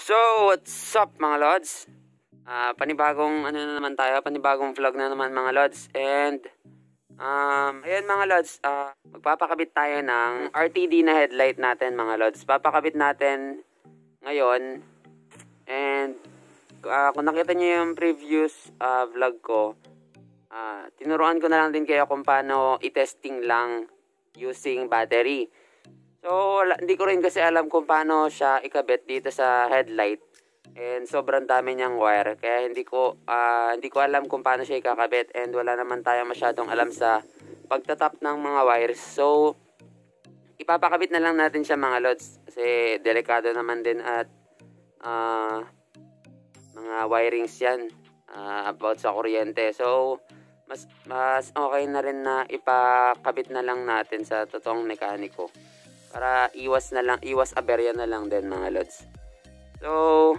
So, what's up mga lods? Panibagong ano na naman tayo, panibagong vlog na naman mga lods. And ayan mga lods, magpapakabit tayo ng RTD na headlight natin mga lods. Papakabit natin ngayon. And kung nakita niyo yung previous vlog ko, tinuruan ko na lang din kayo kung paano i-testing lang using battery. So, hindi ko rin kasi alam kung paano siya ikabit dito sa headlight. And sobrang dami niyang wire. Kaya hindi ko alam kung paano siya ikakabit. And wala naman tayo masyadong alam sa pagtatap ng mga wires. So, ipapakabit na lang natin siya mga lods. Kasi delikado naman din at mga wirings yan about sa kuryente. So, mas okay na rin na ipakabit na lang natin sa totoong mekaniko. Para iwas aberya na lang din mga lods. So,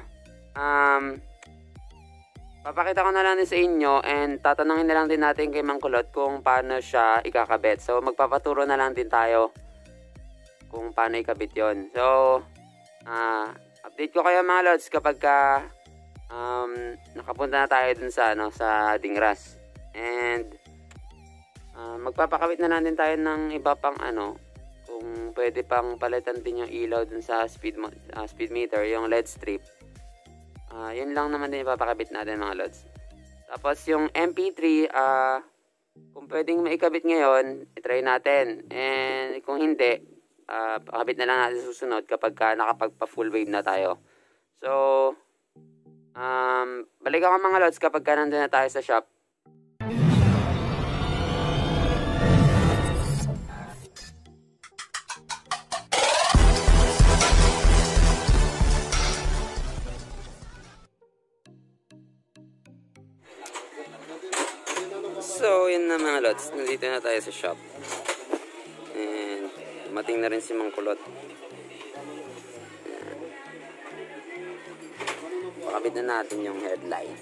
papakita ko na lang din sa inyo and tatanungin na lang din natin kay Mang Kulot kung paano siya ikakabit. So, magpapaturo na lang din tayo kung paano ikabit yon. So, update ko kayo mga lods kapag nakapunta na tayo dun sa, sa Dingras. And, magpapakabit na lang din tayo ng iba pang kung pwede pang palitan din yung ilaw dun sa speed meter, yung LED strip. Yun lang naman din ipapakabit natin mga lods. Tapos yung MP3, kung pwedeng maikabit ngayon, itry natin. And kung hindi, pakabit na lang natin susunod kapag nakapagpa full wave na tayo. So, balik ako mga lods kapag nandun na tayo sa shop. So, yun na mga lods. Nandito na tayo sa shop. And, dumating na rin si Mang Kulot. Pakabit na natin yung headlight.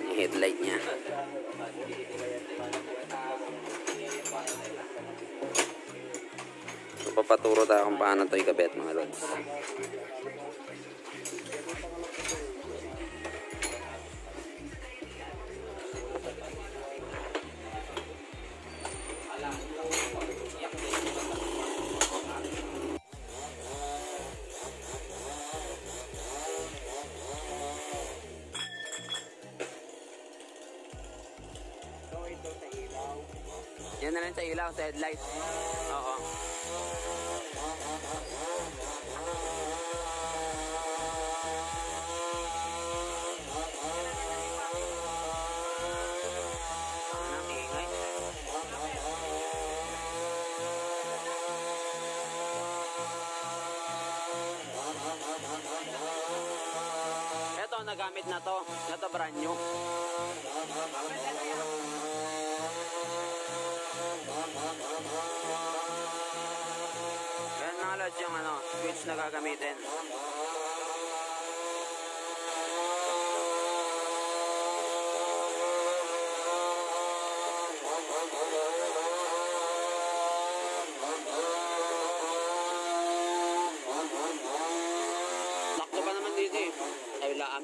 Yung headlight niya. So, papaturo tayo kung paano ito ikabit mga lods. Yan na lang sa ilaw, sa headlight. Oo. Anong ingay? Ito, nagamit na to. Ito, brand new. Yan mga lods yung switch na gagamitin. Takto pa naman dito eh. Kabilaan.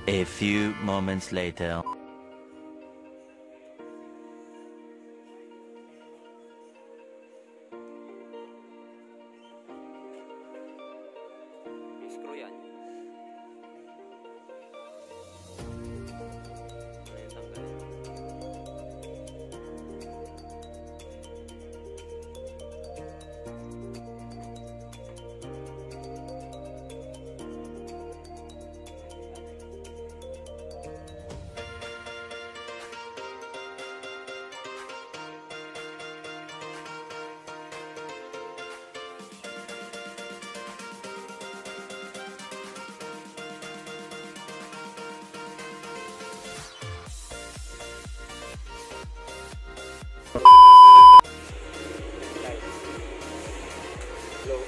A few moments later. Screw yan. Low.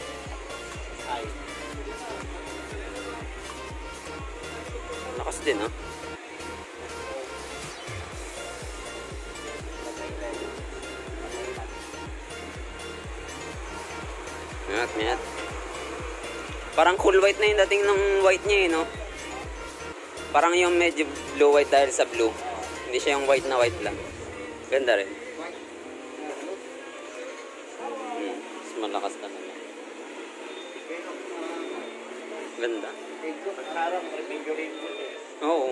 High. Lakas din, ah. Mayat. Parang cool white na yung dating ng white niya, eh, no? Parang yung medyo blue white dahil sa blue. Hindi siya yung white na white lang. Ganda rin. Mas malakas talaga. Ganda. Oo.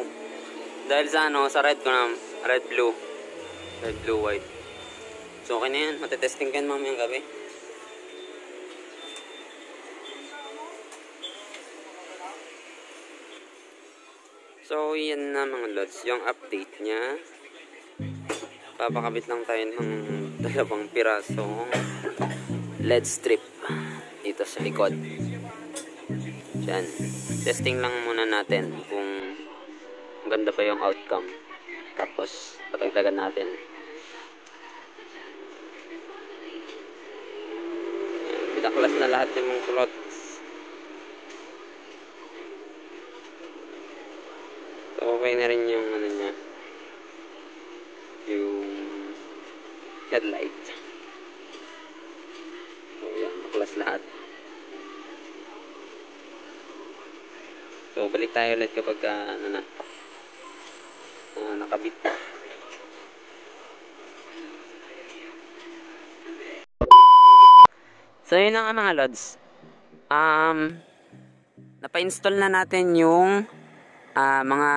Dahil sa ano, sa red ko na, red blue, white. So okay na yan, matetesting ko yan mamayang gabi. So yan na mga lods, yung update niya. Papakabit lang tayo ng 2 pirasong LED strip dito sa likod. Yan. Testing lang muna natin kung ganda pa yung outcome. Tapos patagdagan natin. Pinaklas na lahat yung mga kulot. So okay na rin yung ano niya, yung headlight. So yan, naklas lahat. So balik tayo ulit kapag nakabit. So yun na nga mga lods. Napa-install na natin yung mga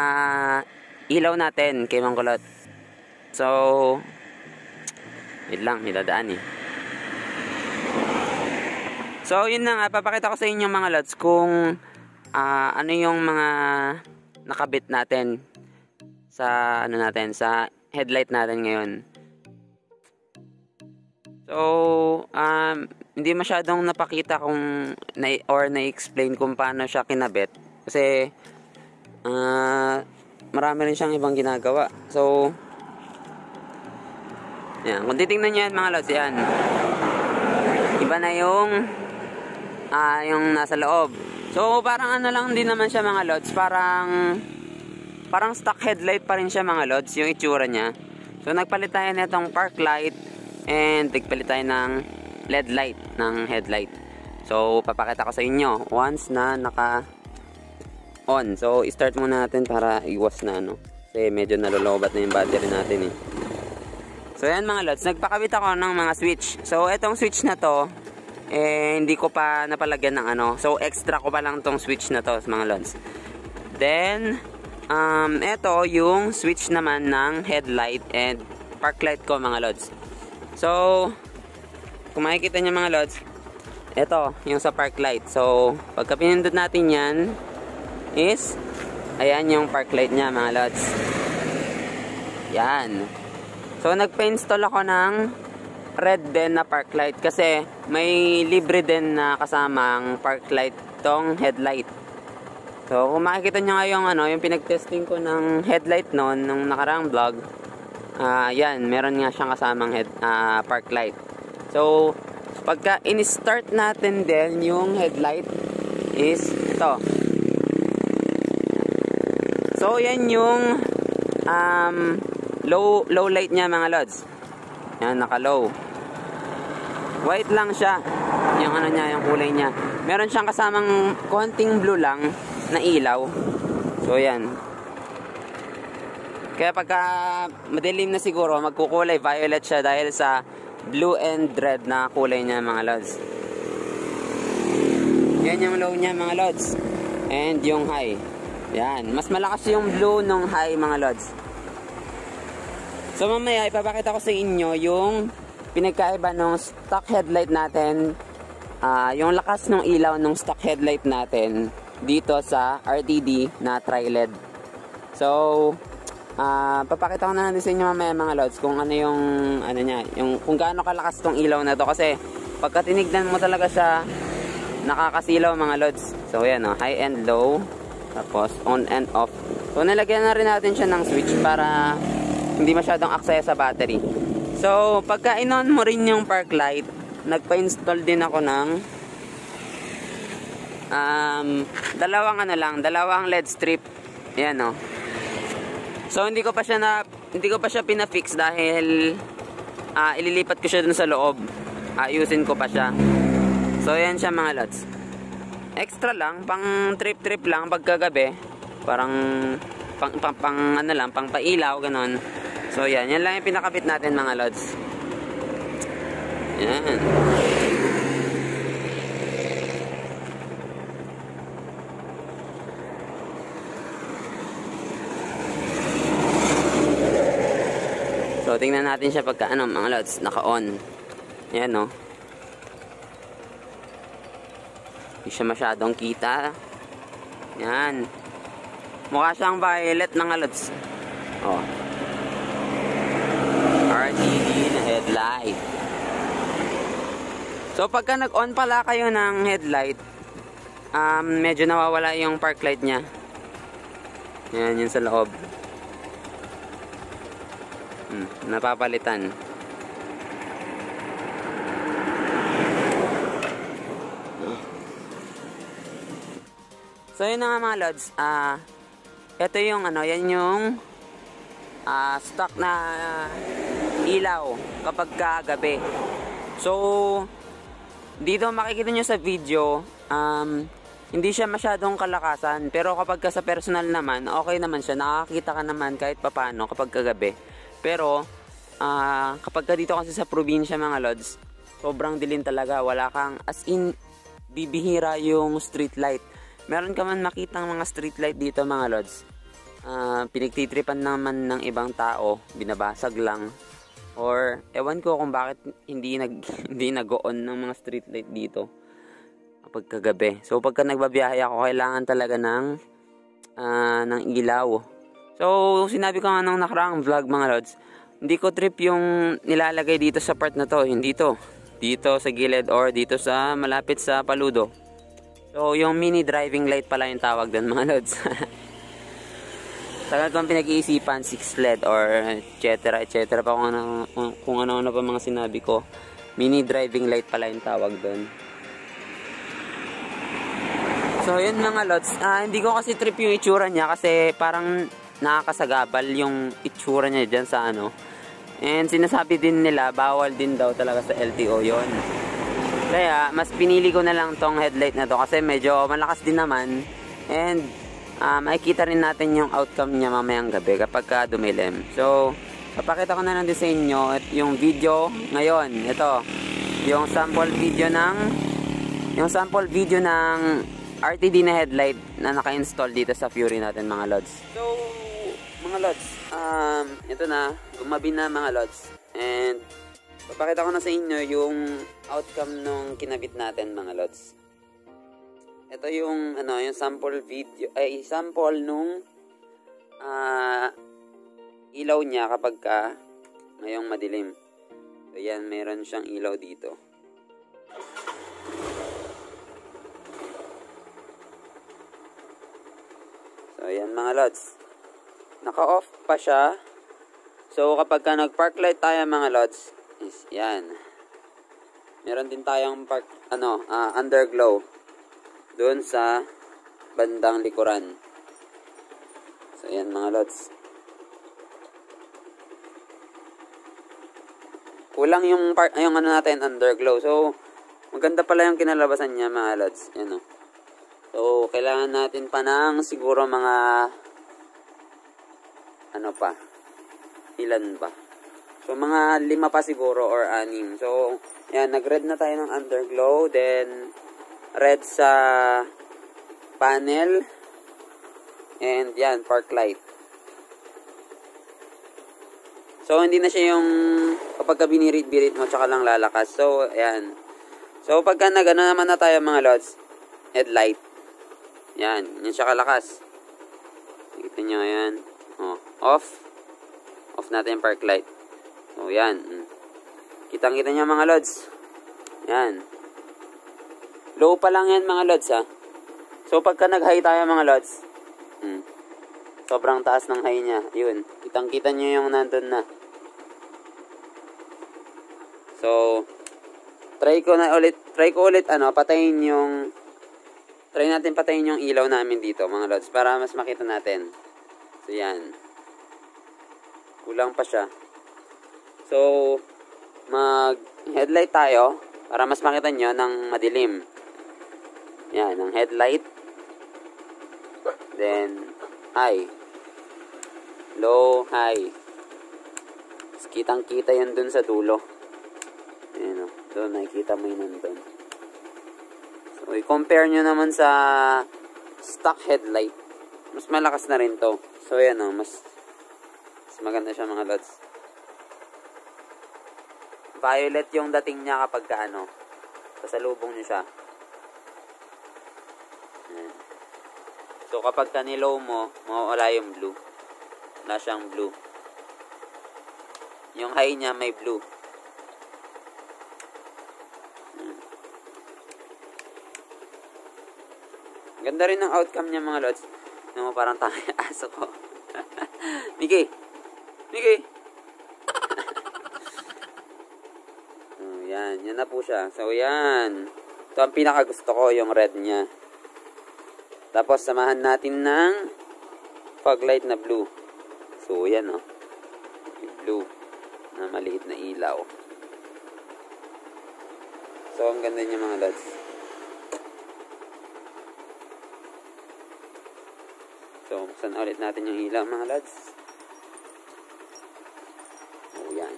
ilaw natin kay Mang Kulot. So wait lang, may dadaan eh. So yun na nga, papakita ko sa inyo mga lods kung ano yung mga nakabit natin sa ano natin, sa headlight natin ngayon. So hindi masyadong napakita kung na-explain kung paano siya kinabit kasi marami rin siyang ibang ginagawa. So yan, kung titingnan niyo yan mga lods, yan iba na yung nasa loob. So parang ano lang din naman siya mga lods, parang stock headlight pa rin siya mga lods, yung itsura niya. So nagpalit tayo nitong park light and nagpalit tayo ng LED light ng headlight. So papakita ko sa inyo once na naka on. So i-start muna natin para iwas na ano, kasi medyo nalolobat na yung battery natin eh. So yan mga lods, nagpakabit ako ng mga switch. So etong switch na to hindi ko pa napalagyan ng ano, so extra ko pa lang tong switch na to mga lods. Then eto yung switch naman ng headlight and park light ko mga lods. So kung makikita nyo mga lods, eto yung sa park light. So pagka pinindot natin yan is ayan yung park light nya mga lods. Yan. So nagpa-install ako ng red din na park light kasi may libre din na kasamang park light tong headlight. So kung makikita nyo nga yung ano, yung pinag-testing ko ng headlight noon nung nakaraang vlog, yan, meron nga siyang kasamang park light. So pagka in-start natin din yung headlight is ito. So yan yung low light niya mga lods. Yan, naka-low. White lang siya. Yung ano niya, yung kulay niya. Meron siyang kasamang konting blue lang na ilaw. So yan. Kaya pagka madilim na siguro, magkukulay violet siya dahil sa blue and red na kulay niya mga lods. Yan yung low niya mga lods. And yung high. Yan. Mas malakas yung blue nung high mga lods. So mamaya ipapakita ko sa inyo yung pinagkaiba ng stock headlight natin. Yung lakas ng ilaw ng stock headlight natin dito sa RTD na tri-LED. So papakita ko na natin sa inyo mamaya mga lods kung ano yung niya, yung kung gaano kalakas tong ilaw na to, kasi pagka tinignan mo talaga siya nakakasilaw mga lods. So yan high and low, tapos on and off. So nilagyan na rin natin siya ng switch para hindi masyadong aksaya sa battery. So pagka in-on mo rin yung park light, nagpa-install din ako ng dalawang LED strip. Yan So hindi ko pa siya pina-fix dahil ililipat ko siya dun sa loob. Ayusin ko pa siya. So yan siya mga lods. Extra lang, pang trip lang pagkagabi. Parang pang pailaw ganon. So yan lang yung pinakabit natin mga lods. Yan. So tingnan natin siya pagka mga lods, naka-on. Yan Hindi siya masyadong kita. Yan. Mukha siyang violet mga lods. RTD na headlight. So pagka nag-on pala kayo ng headlight, medyo nawawala yung park light niya. Yan, yun sa loob. Napapalitan. So yun na nga mga lods. Ito yung yan yung stock na ilaw kapag kagabi. So dito makikita nyo sa video, hindi siya masyadong kalakasan, pero kapag sa personal naman, okay naman siya, nakakita ka naman kahit papano kapag kagabi. Pero kapag dito kasi sa probinsya mga lods, sobrang dilim talaga, wala kang as in bibihira yung street light. Meron ka man makitang mga street light dito mga lods, pinagtitripan naman ng ibang tao, binabasag lang. Or ewan ko kung bakit hindi nag-on ng mga street light dito kapag kagabi. So pagka nagbabiyahe ako, kailangan talaga ng ilaw. So sinabi ko nga nung nakaraang vlog mga lods, hindi ko trip yung nilalagay dito sa part na to, hindi dito sa gilid or dito sa malapit sa paludo. So yung mini driving light pala yung tawag doon mga lods. Tagal kong pinag-iisipan, 6 LED or etc. pa kung ano pa mga sinabi ko. Mini driving light pala yung tawag doon. So yun mga lods, hindi ko kasi trip yung itsura niya kasi parang nakakasagabal yung itsura niya dyan sa And sinasabi din nila, bawal din daw talaga sa LTO yon. Kaya mas pinili ko na lang tong headlight na to kasi medyo malakas din naman. And makikita rin natin yung outcome niya mamayang gabi kapag dumilim. So papakita ko na lang din sa inyo at yung video ngayon. Ito yung sample video ng RTD na headlight na naka-install dito sa Fury natin mga lods. So mga lods, ito na, gumabi na mga lods. And papakita ko na sa inyo yung outcome nung kinabit natin mga lods. Ito yung yung sample video, sample nung ilaw niya kapag ngayong madilim. So yan, meron siyang ilaw dito. So yan mga lods, naka-off pa siya. So kapag nag-park light tayo mga lods, is yan. Meron din tayong underglow doon sa bandang likuran. So yan mga lods. Kulang yung natin underglow. So maganda pala yung kinalabasan niya mga lods. Yan So kailangan natin pa ng siguro mga ilan ba? So, mga 5 pa siguro or 6. So, yan, nag-red na tayo ng underglow. Then, red sa panel. And yan, park light. So, hindi na siya yung kapag binirit-birit mo, tsaka lang lalakas. So, ayan. So, pagka nagano naman na tayo mga lods, headlight. Yan, yan siya kalakas. Kita nyo, ayan. Oh, off. Off natin yung park light. So, yan. Kitang-kita nyo mga lods. Yan. Low pa lang yan mga lods, ha. So, pagka nag-high tayo mga lods, sobrang taas ng high niya. Yun. Kitang-kita nyo yung nandun na. So, try ko ulit, try natin patayin yung ilaw namin dito mga lods para mas makita natin. So, yan. Kulang pa siya. So, mag-headlight tayo para mas makita nyo ng madilim. Yan, ng headlight. Then, high. Low, high. Kitang-kita yan dun sa dulo. Ayan o. Doon, nakikita mo yun nandun. So, i-compare nyo naman sa stock headlight. Mas malakas na rin to. So, ayan o. Mas maganda siya mga lods. Violet yung dating niya kapag pasalubong nyo siya. Ayan. So, kapag nilow mo, mawawala yung blue. Wala siyang blue. Yung high niya may blue. Ganda rin ang outcome niya mga lods. Ano mo, parang tayo aso ko. Mickey! Mickey! So, yan. Yan na po siya. So, yan. Ito ang pinakagusto ko, yung red niya. Tapos, samahan natin ng fog light na blue. So, yan o. Yung blue na maliit na ilaw. So, ang ganda niya mga lods. So, buksan ulit natin yung ilaw mga lods. Oh, yan.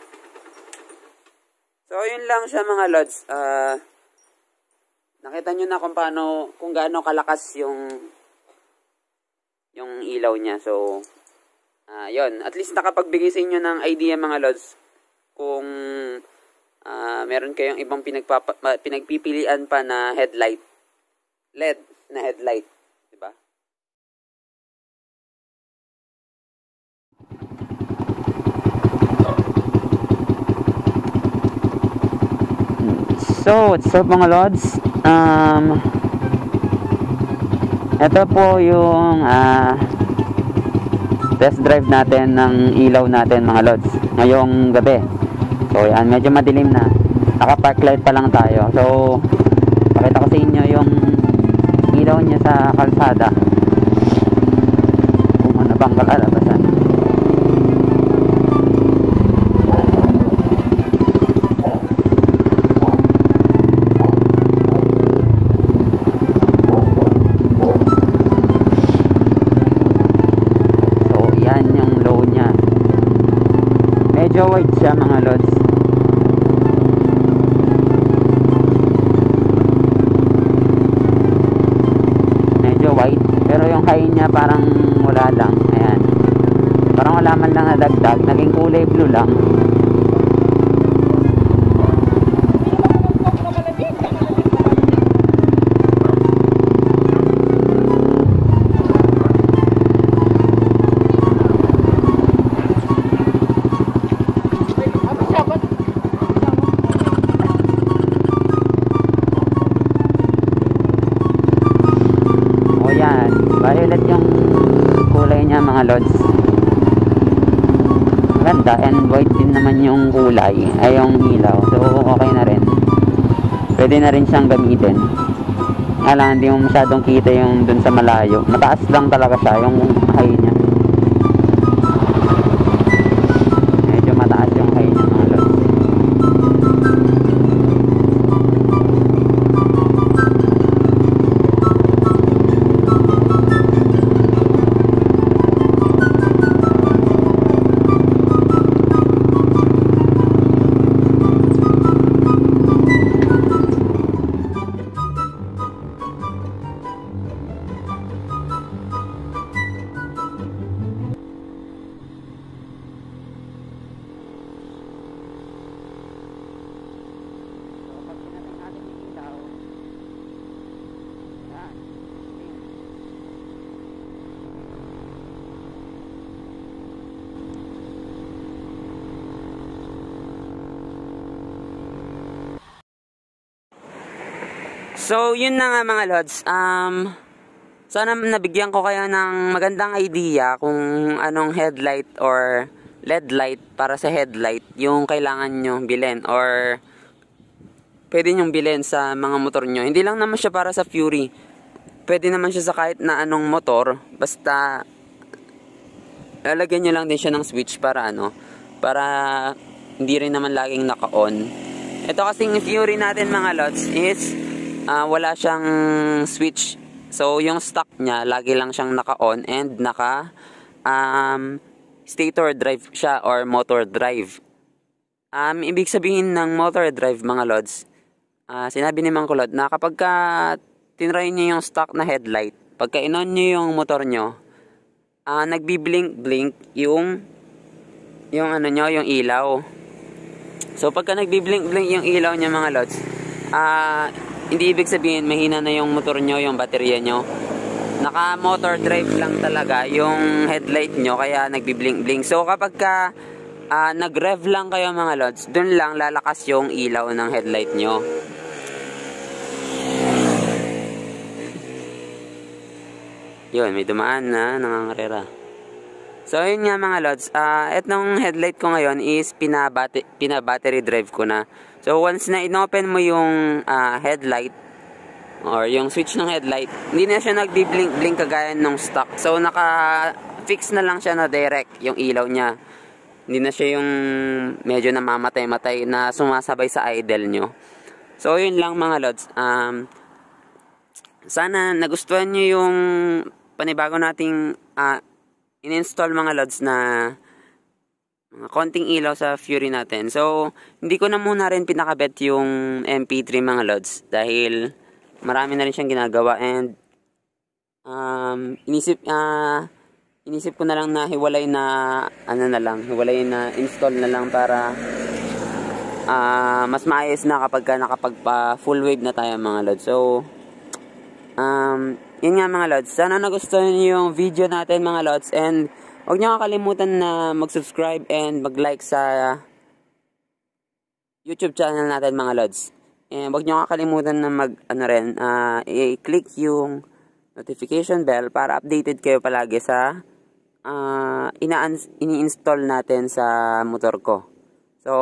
So, yun lang siya mga lods. Nakita nyo na kung gaano kalakas yung ilaw niya. So, yun. At least nakapagbigay sa inyo ng idea mga lods kung meron kayong ibang pinagpipilian pa na headlight. LED na headlight. Diba? So, what's up mga lods? Ito po yung test drive natin ng ilaw natin mga lods ngayong gabi. So, yan, medyo madilim na. Naka-park light pa lang tayo. So, pakita ko sa inyo yung ilaw niya sa kalsada. Kung ano bang kalalabasan. Medyo wide siya mga lods. Medyo wide. Pero yung high niya parang wala lang. Ayan. Parang wala man lang nadagdag. Naging kulay blue lang. Violet yung kulay niya mga lods. Ganda, and white din naman yung kulay ay yung ilaw. So okay na rin. Pwede na rin siyang gamitin. Alam, hindi mo masyadong kita yung dun sa malayo. Mataas lang talaga siya yung high niya. Medyo mataas yung high niya mga lods. So, yun na nga mga lods. Sana nabigyan ko kayo ng magandang idea kung anong headlight or LED light para sa headlight yung kailangan nyo bilhin or pwede nyong bilhin sa mga motor nyo. Hindi lang naman siya para sa Fury. Pwede naman siya sa kahit na anong motor. Basta lalagyan nyo lang din siya ng switch para para hindi rin naman laging naka-on. Ito kasing Fury natin mga lods is wala siyang switch. So, yung stock niya, lagi lang siyang naka-on and naka stator drive siya or motor drive. Ibig sabihin ng motor drive mga lods, sinabi ni Mang Kulot na kapag tinry niyo yung stock na headlight, pagka in-on niyo yung motor nyo, nagbi-blink-blink yung yung ilaw. So, pagka nagbi-blink-blink yung ilaw niya mga lods, hindi ibig sabihin mahina na yung motor nyo, yung baterya nyo. Naka motor drive lang talaga yung headlight nyo, kaya nagbi-blink-blink. So kapag nag-rev lang kayo mga lods, dun lang lalakas yung ilaw ng headlight nyo. Yun, may dumaan na nangangarera. So yun nga mga lods, etong headlight ko ngayon is pina-battery drive ko na. So, once na inopen mo yung headlight or yung switch ng headlight, hindi na siya nagbi-blink-blink kagaya ng stock. So, naka-fix na lang siya na direct yung ilaw niya. Hindi na siya yung medyo namamatay-matay na sumasabay sa idle nyo. So, yun lang mga lods. Sana nagustuhan nyo yung panibago nating in-install mga lods na konting ilaw sa Fury natin. So, hindi ko na muna rin pinakabet yung MP3 mga lods dahil marami na rin siyang ginagawa and inisip ko na lang na hiwalay na hiwalay na install na lang para mas maayos na kapag nakapagpa full wave na tayo mga lods. So, yun nga mga lods. Sana nagustuhan niyo yung video natin mga lods and huwag niyo kakalimutan na mag-subscribe and mag-like sa YouTube channel natin mga lods. And huwag niyo kakalimutan na i-click yung notification bell para updated kayo palagi sa ini-install natin sa motor ko. So,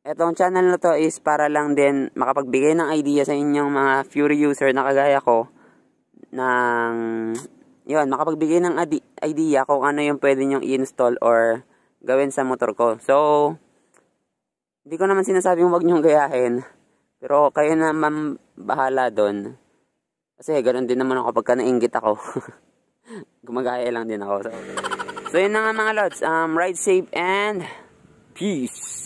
etong channel na to is para lang din makapagbigay ng idea sa inyong mga Fury user na kagaya ko ng makapagbigay ng idea kung ano yung pwede nyong i-install or gawin sa motor ko. So, hindi ko naman sinasabing huwag nyong gayahin. Pero kayo naman bahala doon. Kasi ganoon din naman ako pagka nainggit ako. Gumagaya lang din ako. So yun na nga mga lods. Ride safe and peace.